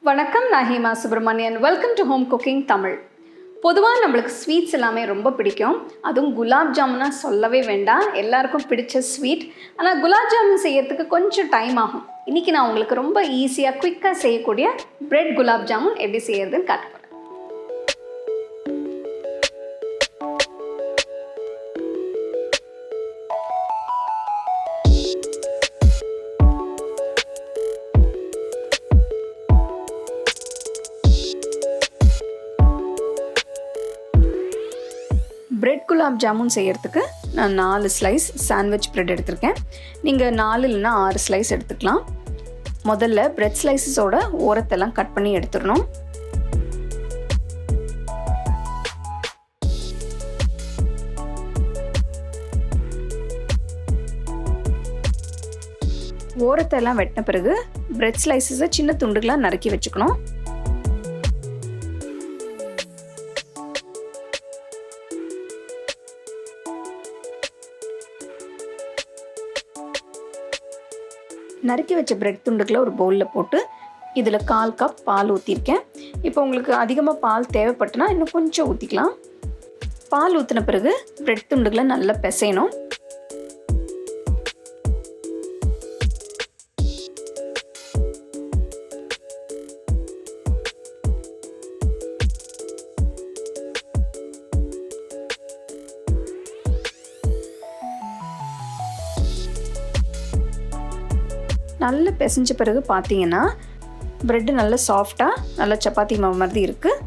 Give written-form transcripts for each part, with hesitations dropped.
வணக்கம், நான் Hema Subramanian. Welcome to home cooking Tamil. பொதுவாக நம்மளுக்கு ஸ்வீட்ஸ் எல்லாமே ரொம்ப பிடிக்கும். அதுவும் குலாப் ஜாமுன்னா சொல்லவே வேண்டாம், எல்லாருக்கும் பிடிச்ச ஸ்வீட். ஆனால் குலாப் ஜாமுன் செய்யறதுக்கு கொஞ்சம் டைம் ஆகும். இன்றைக்கி நான் உங்களுக்கு ரொம்ப ஈஸியாக குயிக்காக செய்யக்கூடிய பிரெட் குலாப் ஜாமுன் எப்படி செய்யறதுன்னு காட்டுறேன். பிரெட் குலாப் ஜாமுன் செய்கிறதுக்கு நான் 4 ஸ்லைஸ் சாண்ட்விச் பிரெட் எடுத்திருக்கேன். நீங்கள் 4 இல்லைன்னா 6 ஸ்லைஸ் எடுத்துக்கலாம். முதல்ல பிரெட் ஸ்லைஸஸோட ஓரத்தெல்லாம் கட் பண்ணி எடுத்துடணும். ஓரத்தெல்லாம் வெட்டின பிறகு பிரெட் ஸ்லைஸஸை சின்ன துண்டுகளாக நறுக்கி வச்சுக்கணும். நறுக்கி வச்ச பிரெட் துண்டுகளை ஒரு பவுலில் போட்டு இதில் 1/4 கப் பால் ஊற்றிருக்கேன். இப்போ உங்களுக்கு அதிகமாக பால் தேவைப்பட்டுனா இன்னும் கொஞ்சம் ஊற்றிக்கலாம். பால் ஊற்றின பிறகு பிரெட் துண்டுகளை நல்லா பிசையணும். நல்லா பிசைஞ்ச பிறகு பார்த்தீங்கன்னா ப்ரெட்டு நல்லா சாஃப்டாக நல்லா சப்பாத்தி மாவு மாதிரி இருக்குது.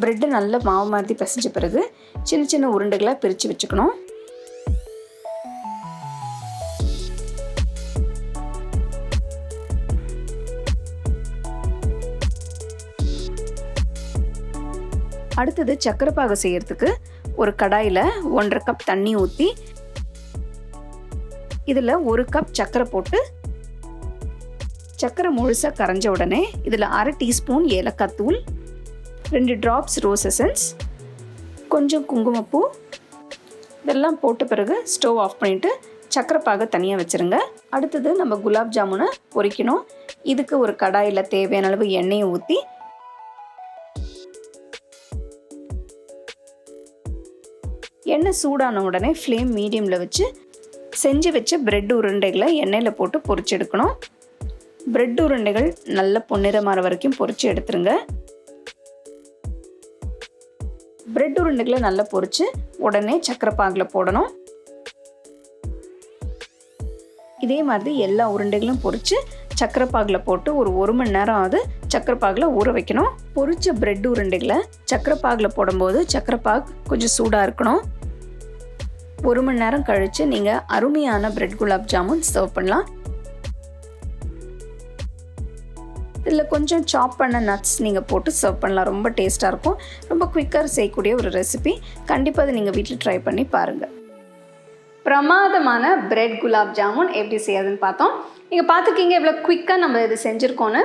ப்ரெட்டு நல்லா மாவு மாதிரி பிசைஞ்ச பிறகு சின்ன சின்ன உருண்டைகளாக பிரித்து வச்சுக்கணும். அடுத்தது சர்க்கரை பாகு செய்யறதுக்கு ஒரு கடாயில் 1.5 கப் தண்ணி ஊற்றி இதில் 1 கப் சர்க்கரை போட்டு சர்க்கரை முழுசாக கரைஞ்ச உடனே இதில் 1/2 டீஸ்பூன் ஏலக்காய் தூள், 2 ட்ராப்ஸ் ரோஸ் எசன்ஸ், கொஞ்சம் குங்குமப்பூ இதெல்லாம் போட்ட பிறகு ஸ்டவ் ஆஃப் பண்ணிவிட்டு சர்க்கரை பாகை தனியாக வச்சுருங்க. அடுத்தது நம்ம குலாப் ஜாமுனை பொரிக்கணும். இதுக்கு ஒரு கடாயில் தேவையான அளவு எண்ணெயை ஊற்றி எண்ணெய் சூடான உடனே ஃப்ளேம் மீடியமில் வச்சு செஞ்சு வச்ச பிரெட் உருண்டைகளை எண்ணெயில் போட்டு பொரிச்சு எடுக்கணும். பிரெட் உருண்டைகள் நல்ல பொன்னிறமாற வரைக்கும் பொரிச்சு எடுத்துருங்க. பிரெட் உருண்டைகளை நல்லா பொரிச்சு உடனே சர்க்கரை பாகில் போடணும். இதே மாதிரி எல்லா உருண்டைகளும் பொரிச்சு சர்க்கரை பாகில் போட்டு ஒரு 1 மணி நேரம் ஆகுது சர்க்கரை பாகில் ஊற வைக்கணும். பொரிச்ச பிரெட் உருண்டைகளை சர்க்கரை பாகில் போடும்போது சர்க்கரை பாகு கொஞ்சம் சூடாக இருக்கணும். 1 மணி நேரம் கழித்து நீங்கள் அருமையான பிரெட் குலாப் ஜாமுன் சர்வ் பண்ணலாம். இதில் கொஞ்சம் சாப் பண்ண நட்ஸ் நீங்கள் போட்டு சர்வ் பண்ணலாம். ரொம்ப டேஸ்ட்டாக இருக்கும். ரொம்ப குயிக்காக செய்யக்கூடிய ஒரு ரெசிபி. கண்டிப்பாக அதை நீங்கள் வீட்டில் ட்ரை பண்ணி பாருங்கள். பிரமாதமான பிரெட் குலாப் ஜாமுன் எப்படி செய்யறதுன்னு பார்த்தோம். நீங்கள் பார்த்துருக்கீங்க எவ்வளோ குயிக்காக நம்ம இது செஞ்சுருக்கோன்னு.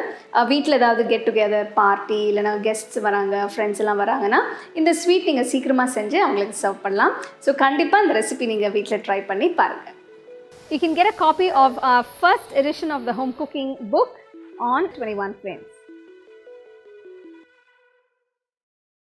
வீட்டில் ஏதாவது கெட் டுகெதர் பார்ட்டி இல்லைனா கெஸ்ட்ஸ் வராங்க, ஃப்ரெண்ட்ஸ் எல்லாம் வராங்கன்னா இந்த ஸ்வீட் நீங்கள் சீக்கிரமாக செஞ்சு அவங்களுக்கு சர்வ் பண்ணலாம். ஸோ கண்டிப்பாக இந்த ரெசிபி நீங்கள் வீட்டில் ட்ரை பண்ணி பாருங்கள். You can get a copy of our first edition of the home cooking book on 21 frames.